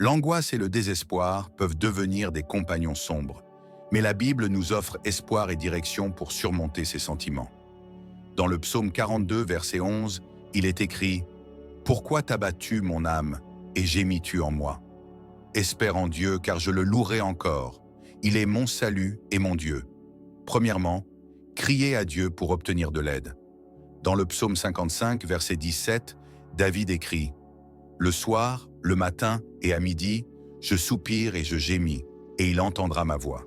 L'angoisse et le désespoir peuvent devenir des compagnons sombres, mais la Bible nous offre espoir et direction pour surmonter ces sentiments. Dans le psaume 42, verset 11, il est écrit « Pourquoi t'as-tu, mon âme, et gémis-tu en moi? Espère en Dieu, car je le louerai encore. Il est mon salut et mon Dieu. » Premièrement, criez à Dieu pour obtenir de l'aide. Dans le psaume 55, verset 17, David écrit « Le soir, le matin et à midi, je soupire et je gémis, et il entendra ma voix. »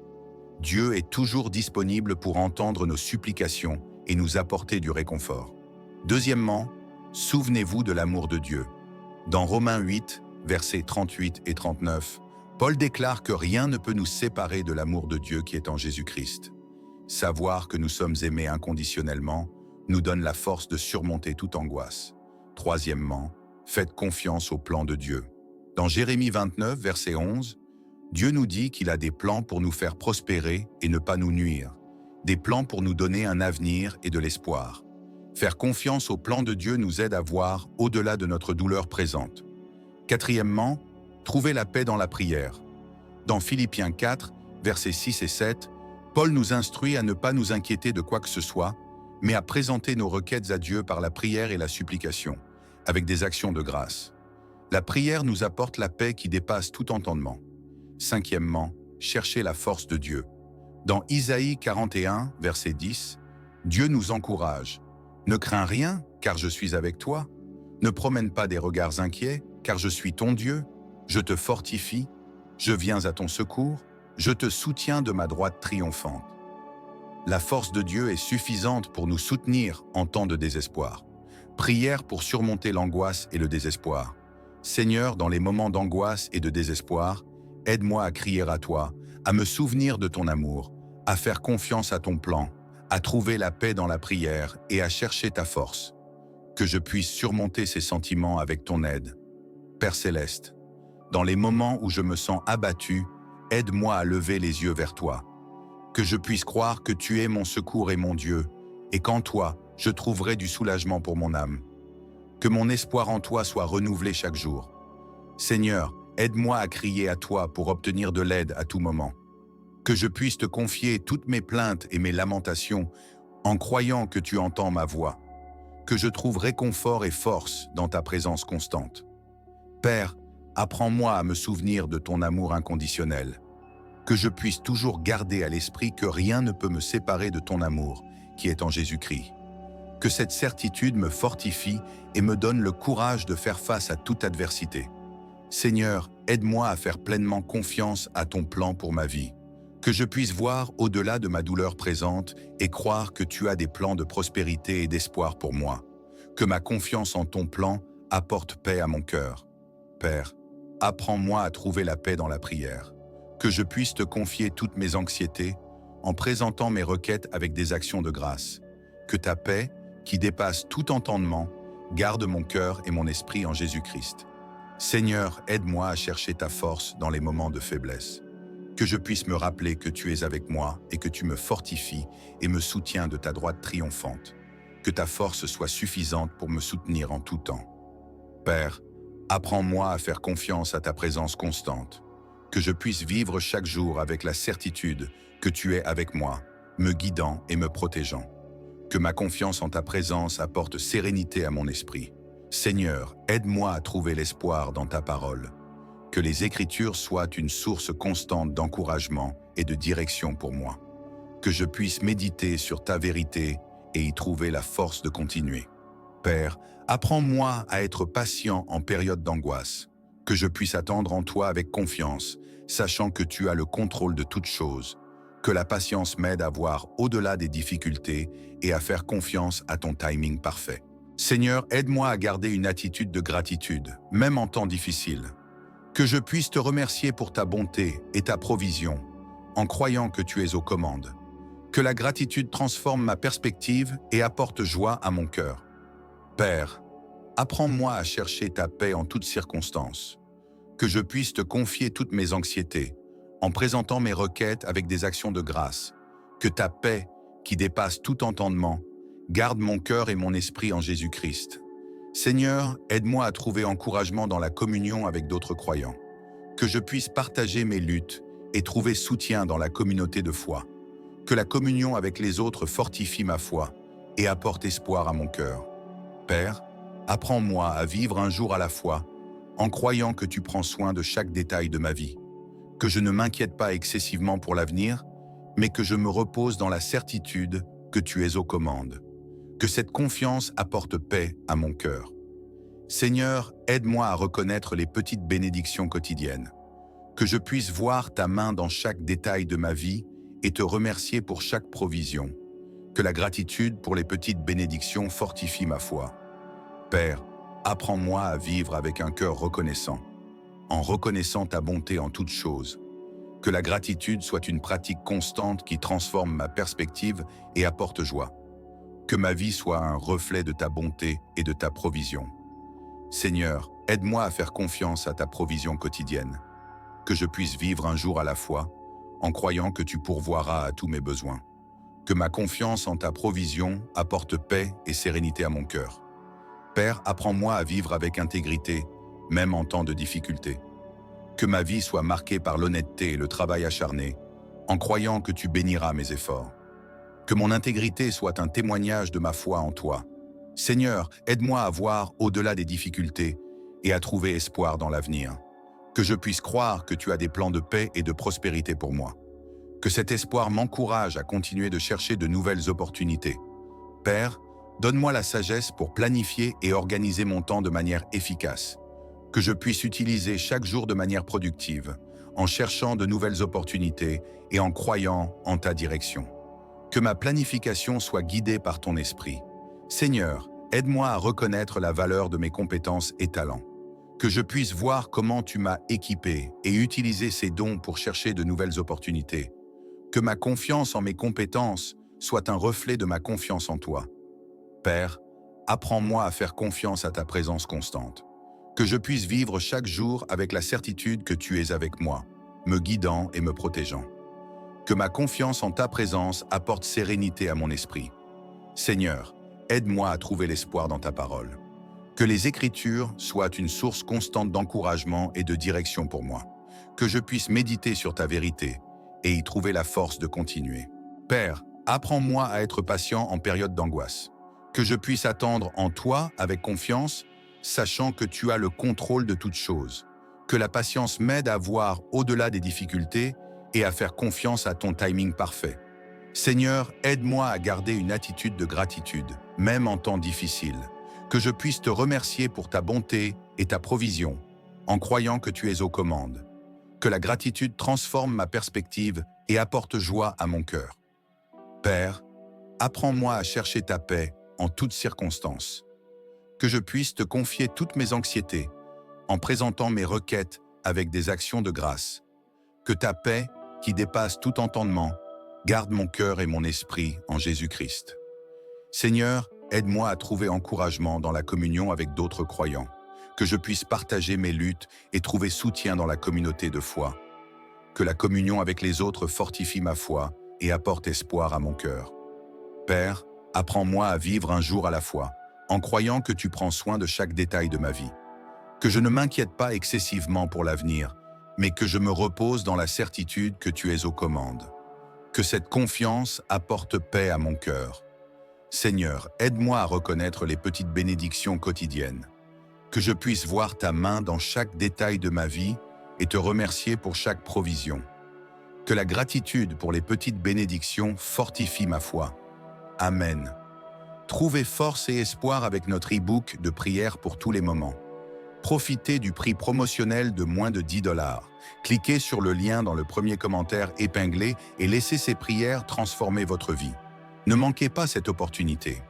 Dieu est toujours disponible pour entendre nos supplications et nous apporter du réconfort. Deuxièmement, souvenez-vous de l'amour de Dieu. Dans Romains 8, versets 38 et 39, Paul déclare que rien ne peut nous séparer de l'amour de Dieu qui est en Jésus-Christ. Savoir que nous sommes aimés inconditionnellement nous donne la force de surmonter toute angoisse. Troisièmement, faites confiance au plan de Dieu. Dans Jérémie 29, verset 11, Dieu nous dit qu'il a des plans pour nous faire prospérer et ne pas nous nuire, des plans pour nous donner un avenir et de l'espoir. Faire confiance au plan de Dieu nous aide à voir au-delà de notre douleur présente. Quatrièmement, trouvez la paix dans la prière. Dans Philippiens 4, versets 6 et 7, Paul nous instruit à ne pas nous inquiéter de quoi que ce soit, mais à présenter nos requêtes à Dieu par la prière et la supplication, avec des actions de grâce. La prière nous apporte la paix qui dépasse tout entendement. Cinquièmement, cherchez la force de Dieu. Dans Isaïe 41, verset 10, Dieu nous encourage. Ne crains rien, car je suis avec toi. Ne promène pas des regards inquiets, car je suis ton Dieu. Je te fortifie, je viens à ton secours, je te soutiens de ma droite triomphante. La force de Dieu est suffisante pour nous soutenir en temps de désespoir. Prière pour surmonter l'angoisse et le désespoir. Seigneur, dans les moments d'angoisse et de désespoir, aide-moi à crier à toi, à me souvenir de ton amour, à faire confiance à ton plan, à trouver la paix dans la prière et à chercher ta force. Que je puisse surmonter ces sentiments avec ton aide. Père Céleste, dans les moments où je me sens abattu, aide-moi à lever les yeux vers toi. Que je puisse croire que tu es mon secours et mon Dieu, et qu'en toi, je trouverai du soulagement pour mon âme. Que mon espoir en toi soit renouvelé chaque jour. Seigneur, aide-moi à crier à toi pour obtenir de l'aide à tout moment. Que je puisse te confier toutes mes plaintes et mes lamentations en croyant que tu entends ma voix. Que je trouve réconfort et force dans ta présence constante. Père, apprends-moi à me souvenir de ton amour inconditionnel. Que je puisse toujours garder à l'esprit que rien ne peut me séparer de ton amour, qui est en Jésus-Christ. Que cette certitude me fortifie et me donne le courage de faire face à toute adversité. Seigneur, aide-moi à faire pleinement confiance à ton plan pour ma vie. Que je puisse voir au-delà de ma douleur présente et croire que tu as des plans de prospérité et d'espoir pour moi. Que ma confiance en ton plan apporte paix à mon cœur. Père, apprends-moi à trouver la paix dans la prière. Que je puisse te confier toutes mes anxiétés en présentant mes requêtes avec des actions de grâce. Que ta paix, qui dépasse tout entendement, garde mon cœur et mon esprit en Jésus-Christ. Seigneur, aide-moi à chercher ta force dans les moments de faiblesse. Que je puisse me rappeler que tu es avec moi et que tu me fortifies et me soutiens de ta droite triomphante. Que ta force soit suffisante pour me soutenir en tout temps. Père, apprends-moi à faire confiance à ta présence constante. Que je puisse vivre chaque jour avec la certitude que tu es avec moi, me guidant et me protégeant. Que ma confiance en ta présence apporte sérénité à mon esprit. Seigneur, aide-moi à trouver l'espoir dans ta parole. Que les Écritures soient une source constante d'encouragement et de direction pour moi. Que je puisse méditer sur ta vérité et y trouver la force de continuer. Père, apprends-moi à être patient en période d'angoisse. Que je puisse attendre en toi avec confiance, sachant que tu as le contrôle de toutes choses. Que la patience m'aide à voir au-delà des difficultés et à faire confiance à ton timing parfait. Seigneur, aide-moi à garder une attitude de gratitude, même en temps difficiles. Que je puisse te remercier pour ta bonté et ta provision, en croyant que tu es aux commandes. Que la gratitude transforme ma perspective et apporte joie à mon cœur. Père, apprends-moi à chercher ta paix en toutes circonstances. Que je puisse te confier toutes mes anxiétés, en présentant mes requêtes avec des actions de grâce. Que ta paix, qui dépasse tout entendement, garde mon cœur et mon esprit en Jésus-Christ. Seigneur, aide-moi à trouver encouragement dans la communion avec d'autres croyants. que je puisse partager mes luttes et trouver soutien dans la communauté de foi, que la communion avec les autres fortifie ma foi et apporte espoir à mon cœur. Père, apprends-moi à vivre un jour à la fois, en croyant que tu prends soin de chaque détail de ma vie, que je ne m'inquiète pas excessivement pour l'avenir, mais que je me repose dans la certitude que tu es aux commandes, que cette confiance apporte paix à mon cœur. Seigneur, aide-moi à reconnaître les petites bénédictions quotidiennes, que je puisse voir ta main dans chaque détail de ma vie et te remercier pour chaque provision, que la gratitude pour les petites bénédictions fortifie ma foi. Père, apprends-moi à vivre avec un cœur reconnaissant, en reconnaissant ta bonté en toutes choses, que la gratitude soit une pratique constante qui transforme ma perspective et apporte joie, que ma vie soit un reflet de ta bonté et de ta provision. Seigneur, aide-moi à faire confiance à ta provision quotidienne, que je puisse vivre un jour à la fois, en croyant que tu pourvoiras à tous mes besoins, que ma confiance en ta provision apporte paix et sérénité à mon cœur. Père, apprends-moi à vivre avec intégrité, même en temps de difficulté, que ma vie soit marquée par l'honnêteté et le travail acharné, en croyant que tu béniras mes efforts, que mon intégrité soit un témoignage de ma foi en toi. Seigneur, aide-moi à voir au-delà des difficultés et à trouver espoir dans l'avenir. Que je puisse croire que tu as des plans de paix et de prospérité pour moi. Que cet espoir m'encourage à continuer de chercher de nouvelles opportunités. Père, donne-moi la sagesse pour planifier et organiser mon temps de manière efficace. Que je puisse utiliser chaque jour de manière productive, en cherchant de nouvelles opportunités et en croyant en ta direction. Que ma planification soit guidée par ton esprit. Seigneur, aide-moi à reconnaître la valeur de mes compétences et talents. Que je puisse voir comment tu m'as équipé et utiliser ces dons pour chercher de nouvelles opportunités. Que ma confiance en mes compétences soit un reflet de ma confiance en toi. Père, apprends-moi à faire confiance à ta présence constante. Que je puisse vivre chaque jour avec la certitude que tu es avec moi, me guidant et me protégeant. Que ma confiance en ta présence apporte sérénité à mon esprit. Seigneur, aide-moi à trouver l'espoir dans ta parole. Que les Écritures soient une source constante d'encouragement et de direction pour moi. Que je puisse méditer sur ta vérité et y trouver la force de continuer. Père, apprends-moi à être patient en période d'angoisse. Que je puisse attendre en toi avec confiance, sachant que tu as le contrôle de toutes choses. Que la patience m'aide à voir au-delà des difficultés et à faire confiance à ton timing parfait. Seigneur, aide-moi à garder une attitude de gratitude, même en temps difficiles. Que je puisse te remercier pour ta bonté et ta provision, en croyant que tu es aux commandes. Que la gratitude transforme ma perspective et apporte joie à mon cœur. Père, apprends-moi à chercher ta paix en toutes circonstances. Que je puisse te confier toutes mes anxiétés, en présentant mes requêtes avec des actions de grâce. Que ta paix, qui dépasse tout entendement, garde mon cœur et mon esprit en Jésus-Christ. Seigneur, aide-moi à trouver encouragement dans la communion avec d'autres croyants, que je puisse partager mes luttes et trouver soutien dans la communauté de foi. Que la communion avec les autres fortifie ma foi et apporte espoir à mon cœur. Père, apprends-moi à vivre un jour à la fois, en croyant que tu prends soin de chaque détail de ma vie. Que je ne m'inquiète pas excessivement pour l'avenir, mais que je me repose dans la certitude que tu es aux commandes. Que cette confiance apporte paix à mon cœur. Seigneur, aide-moi à reconnaître les petites bénédictions quotidiennes. Que je puisse voir ta main dans chaque détail de ma vie et te remercier pour chaque provision. Que la gratitude pour les petites bénédictions fortifie ma foi. Amen. Trouvez force et espoir avec notre e-book de prière pour tous les moments. Profitez du prix promotionnel de moins de 10 $. Cliquez sur le lien dans le premier commentaire épinglé et laissez ces prières transformer votre vie. Ne manquez pas cette opportunité.